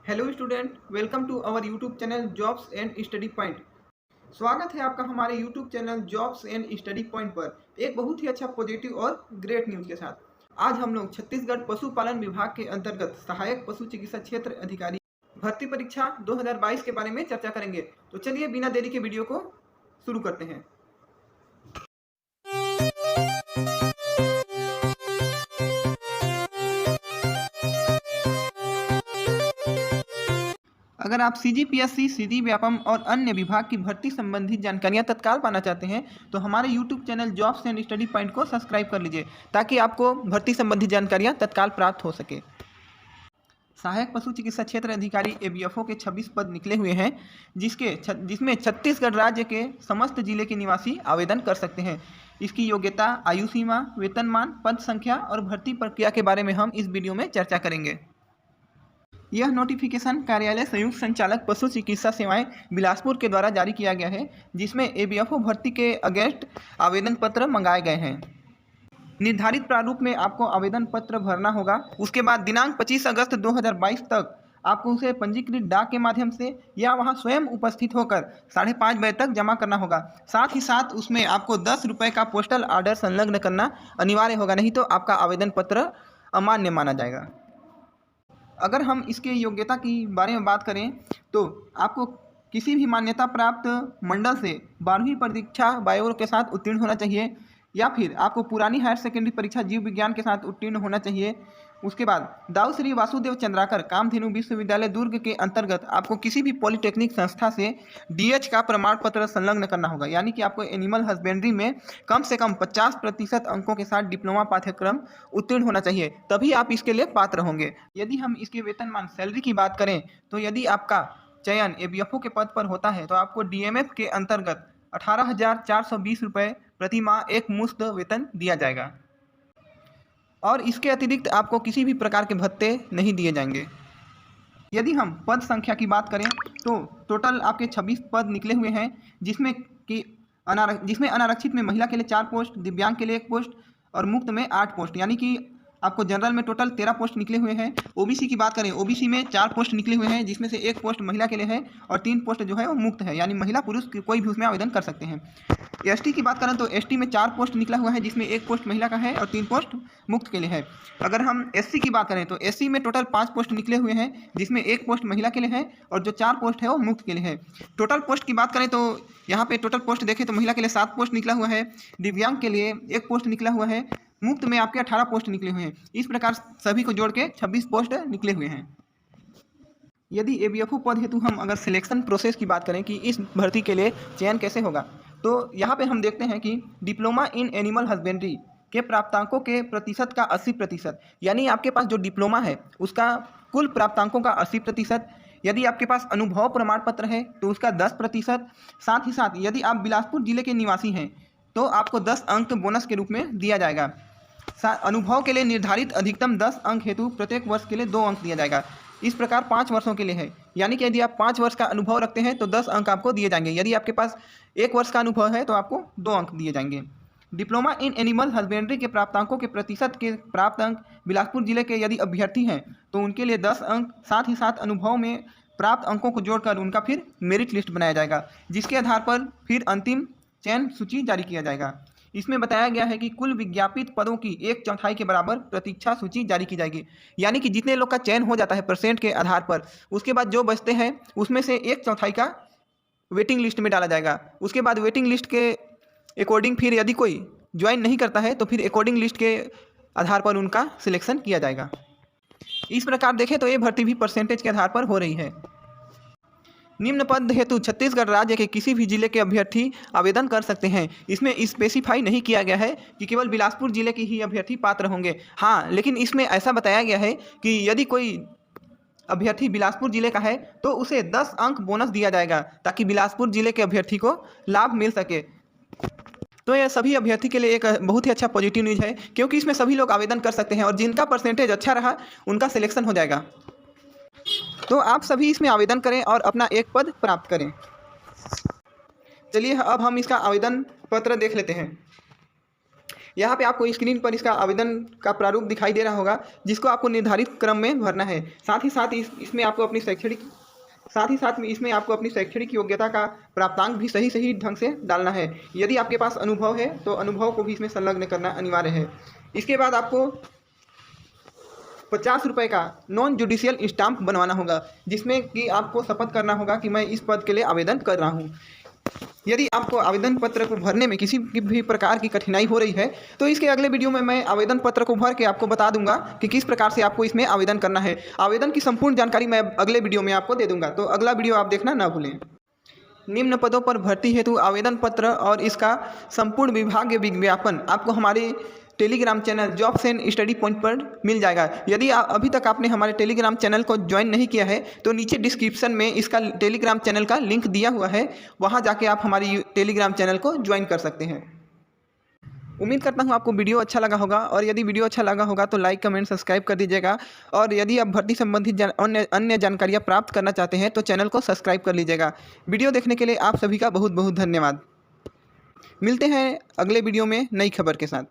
Hello student, welcome to our YouTube channel jobs and study point. स्वागत है आपका हमारे YouTube channel jobs and study point पर एक बहुत ही अच्छा पॉजिटिव और ग्रेट न्यूज़ के साथ। आज हम लोग छत्तीसगढ़ पशुपालन विभाग के अंतर्गत सहायक पशु चिकित्सा क्षेत्र अधिकारी भर्ती परीक्षा 2022 के बारे में चर्चा करेंगे। तो चलिए बिना देरी के वीडियो को शुरू करते हैं। अगर आप सीजीपीएससी, सीधी व्यापम और अन्य विभाग की भर्ती संबंधी जानकारियां तत्काल पाना चाहते हैं तो हमारे YouTube channel jobs and study point को सब्सक्राइब कर लीजिए ताकि आपको भर्ती संबंधी जानकारियां तत्काल प्राप्त हो सके। सहायक पशु चिकित्सा क्षेत्र अधिकारी एबीएफओ के 26 पद निकले हुए हैं जिसमें छत्तीसगढ़ राज्य के समस्त जिले के निवासी आवेदन कर सकते हैं। इसकी योग्यता, आयु सीमा, वेतनमान, पद संख्या और भर्ती प्रक्रिया के बारे में हम इस वीडियो में चर्चा करेंगे। यह नोटिफिकेशन कार्यालय संयुक्त संचालक पशु चिकित्सा सेवाएं बिलासपुर के द्वारा जारी किया गया है, जिसमें एबीएफओ भर्ती के अगेंस्ट आवेदन पत्र मंगाए गए हैं। निर्धारित प्रारूप में आपको आवेदन पत्र भरना होगा। उसके बाद दिनांक 25 अगस्त 2022 तक आपको उसे पंजीकृत डाक के माध्यम से या वहां स्वयं उपस्थित होकर 5:30 बजे तक जमा करना होगा। साथ ही साथ उसमें आपको 10 रुपये का पोस्टल ऑर्डर संलग्न करना अनिवार्य होगा, नहीं तो आपका आवेदन पत्र अमान्य माना जाएगा। अगर हम इसके योग्यता की बारे में बात करें तो आपको किसी भी मान्यता प्राप्त मंडल से 12वीं परीक्षा बायो के साथ उत्तीर्ण होना चाहिए, या फिर आपको पुरानी हायर सेकेंडरी परीक्षा जीव विज्ञान के साथ उत्तीर्ण होना चाहिए। उसके बाद दाऊ श्री वासुदेव चंद्राकर कामधेनु विश्वविद्यालय दुर्ग के अंतर्गत आपको किसी भी पॉलिटेक्निक संस्था से डीएच का प्रमाण पत्र संलग्न करना होगा, यानी कि आपको एनिमल हस्बेंड्री में कम से कम 50% अंकों के साथ डिप्लोमा पाठ्यक्रम उत्तीर्ण होना चाहिए, तभी आप इसके लिए पात्र होंगे। यदि हम इसके वेतनमान सैलरी की बात करें तो यदि आपका चयन एबीएफओ के पद पर होता है तो आपको डीएमएफ के अंतर्गत 18,420 रुपये प्रति माह एक मुश्त वेतन दिया जाएगा और इसके अतिरिक्त आपको किसी भी प्रकार के भत्ते नहीं दिए जाएंगे। यदि हम पद संख्या की बात करें तो टोटल आपके 26 पद निकले हुए हैं, जिसमें अनारक्षित में महिला के लिए 4 पोस्ट, दिव्यांग के लिए 1 पोस्ट और मुक्त में 8 पोस्ट, यानी कि आपको जनरल में टोटल 13 पोस्ट निकले हुए हैं। ओबीसी की बात करें, ओबीसी में 4 पोस्ट निकले हुए हैं, जिसमें से 1 पोस्ट महिला के लिए है और 3 पोस्ट जो है वो मुक्त है, यानी महिला पुरुष कोई भी उसमें आवेदन कर सकते हैं। एसटी की बात करें तो एसटी में 4 पोस्ट निकला हुआ है, जिसमें 1 पोस्ट महिला का है और 3 पोस्ट मुक्त के लिए है। अगर हम एससी की बात करें तो एससी में टोटल 5 पोस्ट निकले हुए हैं, जिसमें 1 पोस्ट महिला के लिए है और जो 4 पोस्ट है वो मुक्त के लिए है। टोटल पोस्ट की बात करें तो यहाँ पे टोटल पोस्ट देखें तो महिला के लिए 7 पोस्ट निकला हुआ है, दिव्यांग के लिए 1 पोस्ट निकला हुआ है, मुक्त में आपके 18 पोस्ट निकले हुए हैं। इस प्रकार सभी को जोड़ के 26 पोस्ट निकले हुए हैं। यदि एबीएफओ पद हेतु हम अगर सिलेक्शन प्रोसेस की बात करें कि इस भर्ती के लिए चयन कैसे होगा, तो यहाँ पे हम देखते हैं कि डिप्लोमा इन एनिमल हस्बेंड्री के प्राप्तांकों के प्रतिशत का 80%, यानी आपके पास जो डिप्लोमा है उसका कुल प्राप्तांकों का 80%। यदि आपके पास अनुभव प्रमाण पत्र है तो उसका 10%। साथ ही साथ यदि आप बिलासपुर जिले के निवासी हैं तो आपको 10 अंक बोनस के रूप में दिया जाएगा। अनुभव के लिए निर्धारित अधिकतम 10 अंक हेतु प्रत्येक वर्ष के लिए 2 अंक दिया जाएगा। इस प्रकार 5 वर्षों के लिए है, यानी कि यदि आप 5 वर्ष का अनुभव रखते हैं तो 10 अंक आपको दिए जाएंगे। यदि आपके पास 1 वर्ष का अनुभव है तो आपको 2 अंक दिए जाएंगे। डिप्लोमा इन एनिमल हस्बेंड्री के प्राप्तांकों के प्रतिशत के प्राप्त अंक बिलासपुर जिले के यदि अभ्यर्थी हैं तो उनके लिए 10 अंक, साथ ही साथ अनुभव में प्राप्त अंकों को जोड़कर उनका फिर मेरिट लिस्ट बनाया जाएगा, जिसके आधार पर फिर अंतिम चयन सूची जारी किया जाएगा। इसमें बताया गया है कि कुल विज्ञापित पदों की 1/4 के बराबर प्रतीक्षा सूची जारी की जाएगी, यानी कि जितने लोग का चयन हो जाता है परसेंट के आधार पर, उसके बाद जो बचते हैं उसमें से 1/4 का वेटिंग लिस्ट में डाला जाएगा। उसके बाद वेटिंग लिस्ट के अकॉर्डिंग फिर यदि कोई ज्वाइन नहीं करता है तो फिर अकॉर्डिंग लिस्ट के आधार पर उनका सिलेक्शन किया जाएगा। इस प्रकार देखें तो ये भर्ती भी परसेंटेज के आधार पर हो रही है। निम्न पद हेतु छत्तीसगढ़ राज्य के किसी भी जिले के अभ्यर्थी आवेदन कर सकते हैं। इसमें स्पेसिफाई नहीं किया गया है कि केवल बिलासपुर जिले के ही अभ्यर्थी पात्र होंगे। हाँ, लेकिन इसमें ऐसा बताया गया है कि यदि कोई अभ्यर्थी बिलासपुर जिले का है तो उसे 10 अंक बोनस दिया जाएगा, ताकि बिलासपुर जिले के अभ्यर्थी को लाभ मिल सके। तो यह सभी अभ्यर्थी के लिए एक बहुत ही अच्छा पॉजिटिव न्यूज़ है, क्योंकि इसमें सभी लोग आवेदन कर सकते हैं और जिनका परसेंटेज अच्छा रहा उनका सिलेक्शन हो जाएगा। तो आप सभी इसमें आवेदन करें और अपना एक पद प्राप्त करें। चलिए अब हम इसका आवेदन पत्र देख लेते हैं। यहाँ पे आपको स्क्रीन पर इसका आवेदन का प्रारूप दिखाई दे रहा होगा, जिसको आपको निर्धारित क्रम में भरना है। साथ ही साथ इसमें आपको अपनी शैक्षणिक योग्यता का प्राप्तांक भी सही ढंग से डालना है। यदि आपके पास अनुभव है तो अनुभव को भी इसमें संलग्न करना अनिवार्य है। इसके बाद आपको 50 रुपये का नॉन जुडिशियल स्टाम्प बनवाना होगा, जिसमें कि आपको शपथ करना होगा कि मैं इस पद के लिए आवेदन कर रहा हूँ। यदि आपको आवेदन पत्र को भरने में किसी भी प्रकार की कठिनाई हो रही है तो इसके अगले वीडियो में मैं आवेदन पत्र को भर के आपको बता दूंगा कि किस प्रकार से आपको इसमें आवेदन करना है। आवेदन की संपूर्ण जानकारी मैं अगले वीडियो में आपको दे दूंगा, तो अगला वीडियो आप देखना ना भूलें। निम्न पदों पर भर्ती हेतु आवेदन पत्र और इसका संपूर्ण विभागीय विज्ञापन आपको हमारे Telegram channel jobs and study point पर मिल जाएगा। यदि अभी तक आपने हमारे टेलीग्राम चैनल को ज्वाइन नहीं किया है तो नीचे डिस्क्रिप्शन में इसका टेलीग्राम चैनल का लिंक दिया हुआ है, वहां जाके आप हमारे टेलीग्राम चैनल को ज्वाइन कर सकते हैं। उम्मीद करता हूं आपको वीडियो अच्छा लगा होगा, और यदि वीडियो अच्छा लगा होगा तो लाइक कमेंट सब्सक्राइब कर दीजिएगा। और यदि आप भर्ती संबंधित अन्य जानकारियाँ प्राप्त करना चाहते हैं तो चैनल को सब्सक्राइब कर लीजिएगा। वीडियो देखने के लिए आप सभी का बहुत बहुत धन्यवाद। मिलते हैं अगले वीडियो में नई खबर के साथ।